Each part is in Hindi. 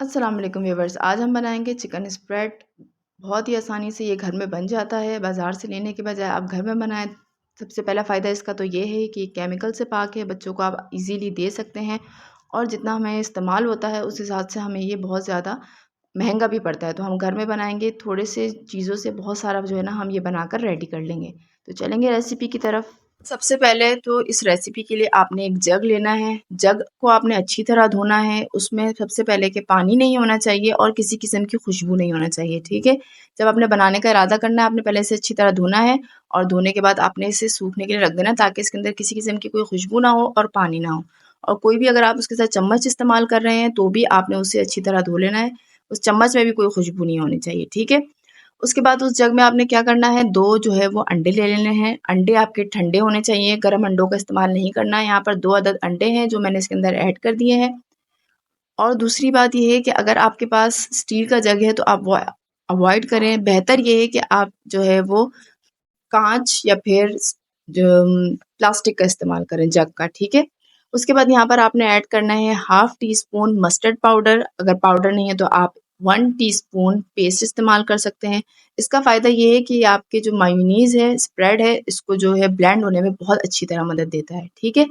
अस्सलाम वालेकुम व्यूवर्स। आज हम बनाएंगे चिकन स्प्रेड। बहुत ही आसानी से ये घर में बन जाता है, बाज़ार से लेने के बजाय आप घर में बनाएं। सबसे पहला फ़ायदा इसका तो ये है कि केमिकल से पाक है, बच्चों को आप इजीली दे सकते हैं और जितना हमें इस्तेमाल होता है उस हिसाब से हमें ये बहुत ज़्यादा महंगा भी पड़ता है। तो हम घर में बनाएंगे, थोड़े से चीज़ों से बहुत सारा जो है ना हम ये बनाकर रेडी कर लेंगे। तो चलेंगे रेसिपी की तरफ। सबसे पहले तो इस रेसिपी के लिए आपने एक जग लेना है। जग को आपने अच्छी तरह धोना है। उसमें सबसे पहले कि पानी नहीं होना चाहिए और किसी किस्म की खुशबू नहीं होना चाहिए, ठीक है। जब आपने बनाने का इरादा करना है, आपने पहले से अच्छी तरह धोना है और धोने के बाद आपने इसे सूखने के लिए रख देना, ताकि इसके अंदर किसी किस्म की कोई खुशबू ना हो और पानी ना हो। और कोई भी अगर आप उसके साथ चम्मच इस्तेमाल कर रहे हैं तो भी आपने उसे अच्छी तरह धो लेना है। उस चम्मच में भी कोई खुशबू नहीं होनी चाहिए, ठीक है। उसके बाद उस जग में आपने क्या करना है, 2 जो है वो अंडे ले लेने हैं। अंडे आपके ठंडे होने चाहिए, गर्म अंडों का इस्तेमाल नहीं करना है। यहाँ पर 2 अदद अंडे हैं जो मैंने इसके अंदर ऐड कर दिए हैं। और दूसरी बात ये है कि अगर आपके पास स्टील का जग है तो आप वो अवॉइड करें। बेहतर ये है कि आप जो है वो कांच या फिर जो प्लास्टिक का इस्तेमाल करें जग का, ठीक है। उसके बाद यहाँ पर आपने ऐड करना है half tea spoon mustard powder. अगर पाउडर नहीं है तो आप 1 टीस्पून पेस्ट इस्तेमाल कर सकते हैं। इसका फ़ायदा ये है कि आपके जो मायोनीज़ है, स्प्रेड है, इसको जो है ब्लेंड होने में बहुत अच्छी तरह मदद देता है, ठीक है।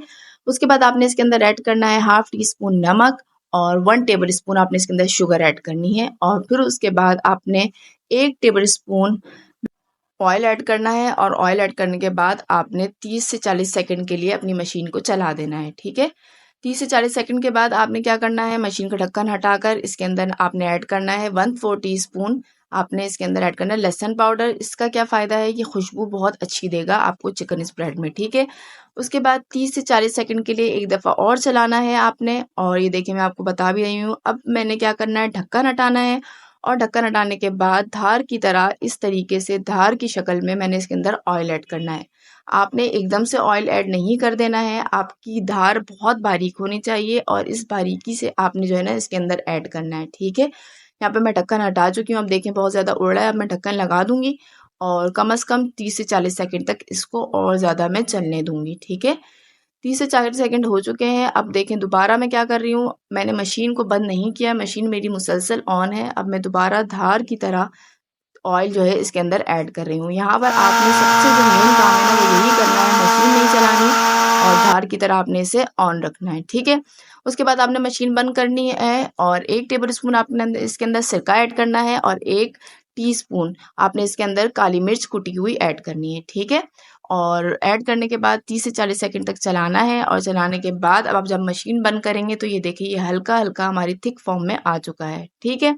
उसके बाद आपने इसके अंदर ऐड करना है हाफ टी स्पून नमक और 1 टेबल स्पून आपने इसके अंदर शुगर ऐड करनी है। और फिर उसके बाद आपने 1 टेबल स्पून ऑयल ऐड करना है और ऑयल ऐड करने के बाद आपने 30 से 40 सेकंड के लिए अपनी मशीन को चला देना है, ठीक है। 30 से 40 सेकंड के बाद आपने क्या करना है, मशीन का ढक्कन हटाकर इसके अंदर आपने ऐड करना है 1/4 टीस्पून। आपने इसके अंदर ऐड करना है लहसुन पाउडर। इसका क्या फ़ायदा है, ये खुशबू बहुत अच्छी देगा आपको चिकन स्प्रेड में, ठीक है। उसके बाद 30 से 40 सेकंड के लिए एक दफ़ा और चलाना है आपने। और ये देखिए मैं आपको बता भी रही हूँ। अब मैंने क्या करना है, ढक्कन हटाना है और ढक्कन हटाने के बाद धार की तरह इस तरीके से धार की शक्ल में मैंने इसके अंदर ऑयल ऐड करना है। आपने एकदम से ऑयल ऐड नहीं कर देना है, आपकी धार बहुत बारीक होनी चाहिए और इस बारीकी से आपने जो है ना इसके अंदर ऐड करना है, ठीक है। यहाँ पे मैं ढक्कन हटा चुकी हूँ, अब देखें बहुत ज़्यादा उड़ रहा है। अब मैं ढक्कन लगा दूंगी और कम से कम 30 से 40 सेकंड तक इसको और ज़्यादा मैं चलने दूंगी, ठीक है। 30 से 40 सेकंड हो चुके हैं। अब देखें दोबारा मैं क्या कर रही हूँ, मैंने मशीन को बंद नहीं किया, मशीन मेरी मुसलसल ऑन है। अब मैं दोबारा धार की तरह ऑयल जो है इसके अंदर ऐड कर रही हूँ। यहाँ पर आपने सबसे जो मेन काम है ना वो यही करना है, मशीन नहीं चलानी और धार की तरह आपने इसे ऑन रखना है, ठीक है। उसके बाद आपने मशीन बंद करनी है और 1 टेबल स्पून आपने इसके अंदर सिरका ऐड करना है और 1 टीस्पून आपने इसके अंदर काली मिर्च कुटी हुई ऐड करनी है, ठीक है। और ऐड करने के बाद 30 से 40 सेकंड तक चलाना है और चलाने के बाद अब आप जब मशीन बंद करेंगे तो ये देखिए ये हल्का हल्का हमारी थिक फॉर्म में आ चुका है, ठीक है।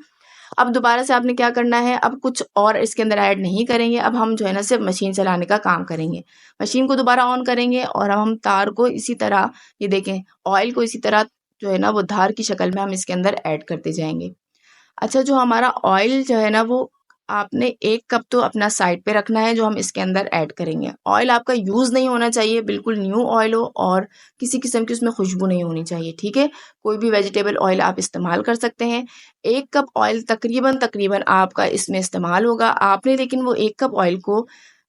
अब दोबारा से आपने क्या करना है, अब कुछ और इसके अंदर ऐड नहीं करेंगे। अब हम जो है ना सिर्फ मशीन चलाने का काम करेंगे। मशीन को दोबारा ऑन करेंगे और अब हम तार को इसी तरह, ये देखें ऑयल को इसी तरह जो है ना वो धार की शक्ल में हम इसके अंदर ऐड करते जाएंगे। अच्छा, जो हमारा ऑयल जो है ना वो आपने 1 कप तो अपना साइड पे रखना है, जो हम इसके अंदर ऐड करेंगे। ऑयल आपका यूज़ नहीं होना चाहिए, बिल्कुल न्यू ऑयल हो और किसी किस्म की उसमें खुशबू नहीं होनी चाहिए, ठीक है। कोई भी वेजिटेबल ऑयल आप इस्तेमाल कर सकते हैं। 1 कप ऑयल तकरीबन तकरीबन आपका इसमें इस्तेमाल होगा। आपने लेकिन वो 1 कप ऑयल को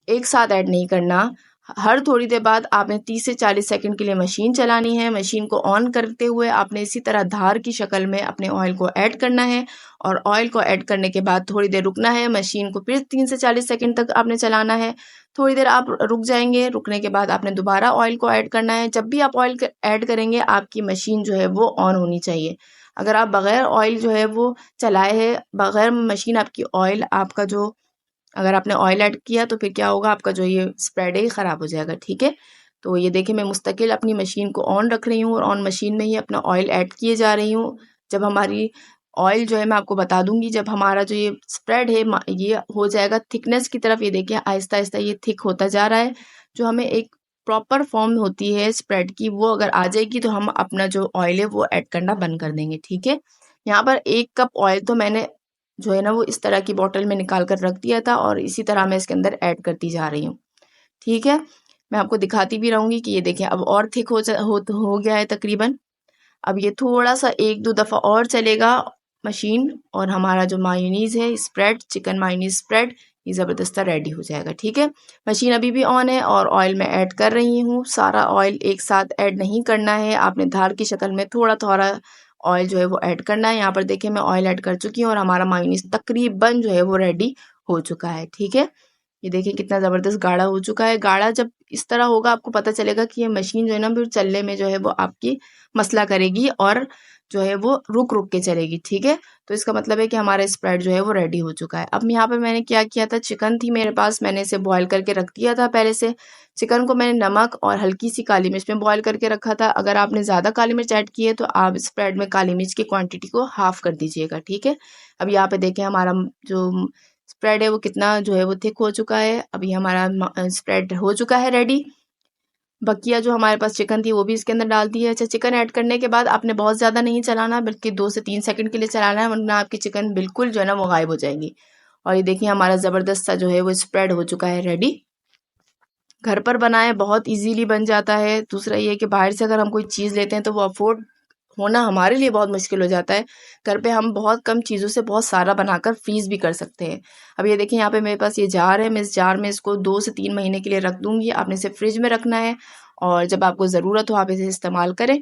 एक साथ ऐड नहीं करना। हर थोड़ी देर बाद आपने 30 से 40 सेकंड के लिए मशीन चलानी है। मशीन को ऑन करते हुए आपने इसी तरह धार की शक्ल में अपने ऑयल को ऐड करना है और ऑयल को ऐड करने के बाद थोड़ी देर रुकना है। मशीन को फिर 3 से 40 सेकंड तक आपने चलाना है। थोड़ी देर आप रुक जाएंगे, रुकने के बाद आपने दोबारा ऑयल को ऐड करना है। जब भी आप ऑयल ऐड करेंगे आपकी मशीन जो है वो ऑन होनी चाहिए। अगर आप बगैर ऑयल जो है वो चलाए है, बगैर मशीन आपकी ऑयल आपका जो, अगर आपने ऑयल ऐड किया तो फिर क्या होगा, आपका जो ये स्प्रेड है ये ख़राब हो जाएगा, ठीक है। तो ये देखिए मैं मुस्तकिल अपनी मशीन को ऑन रख रही हूँ और ऑन मशीन में ही अपना ऑयल ऐड किए जा रही हूँ। जब हमारी ऑयल जो है मैं आपको बता दूंगी, जब हमारा जो ये स्प्रेड है ये हो जाएगा थिकनेस की तरफ, ये देखिए आहिस्ता आहिस्ता ये थिक होता जा रहा है। जो हमें एक प्रॉपर फॉर्म होती है स्प्रेड की वो अगर आ जाएगी तो हम अपना जो ऑयल है वो ऐड करना बंद कर देंगे, ठीक है। यहाँ पर 1 कप ऑयल तो मैंने जो है ना वो इस तरह की बॉटल में निकाल कर रख दिया था और इसी तरह मैं इसके अंदर ऐड करती जा रही हूँ, ठीक है। मैं आपको दिखाती भी रहूंगी कि ये देखें अब और थिक हो गया है तकरीबन। अब ये थोड़ा सा 1-2 दफ़ा और चलेगा मशीन और हमारा जो मायोनीज़ है स्प्रेड, चिकन मायोनीज़ स्प्रेड, ये ज़बरदस्त रेडी हो जाएगा, ठीक है। मशीन अभी भी ऑन है और ऑयल मैं ऐड कर रही हूँ। सारा ऑयल एक साथ ऐड नहीं करना है, आपने धार की शक्ल में थोड़ा थोड़ा ऑयल जो है वो ऐड करना है। यहाँ पर देखिए मैं ऑयल ऐड कर चुकी हूँ और हमारा मायोनीज तकरीबन जो है वो रेडी हो चुका है। ठीक है, ये देखिए कितना ज़बरदस्त गाढ़ा हो चुका है। गाढ़ा जब इस तरह होगा आपको पता चलेगा कि ये मशीन जो है ना फिर चलने में जो है वो आपकी मसला करेगी और जो है वो रुक रुक के चलेगी। ठीक है, तो इसका मतलब है कि हमारा स्प्रेड जो है वो रेडी हो चुका है। अब यहाँ पे मैंने क्या किया था, चिकन थी मेरे पास, मैंने इसे बॉयल करके रख दिया था पहले से। चिकन को मैंने नमक और हल्की सी काली मिर्च में बॉयल करके रखा था। अगर आपने ज़्यादा काली मिर्च ऐड की है तो आप स्प्रेड में काली मिर्च की क्वांटिटी को हाफ कर दीजिएगा। ठीक है, अब यहाँ पे देखें हमारा जो स्प्रेड है वो कितना जो है वो थिक हो चुका है। अभी हमारा स्प्रेड हो चुका है रेडी। बकिया जो हमारे पास चिकन थी वो भी इसके अंदर डाल दी है। अच्छा, चिकन ऐड करने के बाद आपने बहुत ज़्यादा नहीं चलाना, बल्कि 2 से 3 सेकंड के लिए चलाना है, वरना आपकी चिकन बिल्कुल जो है ना वो गायब हो जाएगी। और ये देखिए हमारा ज़बरदस्त सा जो है वो स्प्रेड हो चुका है रेडी। घर पर बनाएं, बहुत इजीली बन जाता है। दूसरा ये है कि बाहर से अगर हम कोई चीज़ लेते हैं तो वो अफोर्ड होना हमारे लिए बहुत मुश्किल हो जाता है। घर पे हम बहुत कम चीज़ों से बहुत सारा बनाकर फ्रीज़ भी कर सकते हैं। अब ये देखिए यहाँ पे मेरे पास ये जार है, मैं इस जार में इसको 2 से 3 महीने के लिए रख दूँगी। आपने इसे फ्रिज में रखना है और जब आपको ज़रूरत हो आप इसे इस्तेमाल करें।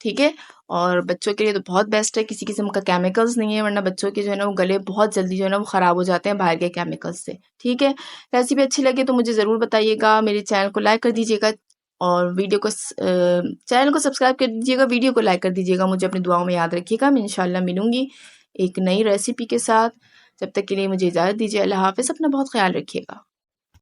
ठीक है, और बच्चों के लिए तो बहुत बेस्ट है, किसी किस्म का केमिकल्स नहीं है, वरना बच्चों के जो है ना वो गले बहुत जल्दी जो है ना वो ख़राब हो जाते हैं बाहर के केमिकल्स से। ठीक है, रेसिपी अच्छी लगे तो मुझे ज़रूर बताइएगा, मेरे चैनल को लाइक कर दीजिएगा और चैनल को सब्सक्राइब कर दीजिएगा, वीडियो को लाइक कर दीजिएगा। मुझे अपनी दुआओं में याद रखिएगा। मैं इंशाल्लाह मिलूंगी एक नई रेसिपी के साथ। जब तक के लिए मुझे इजाज़त दीजिए। अल्लाह हाफ़िज़, अपना बहुत ख्याल रखिएगा।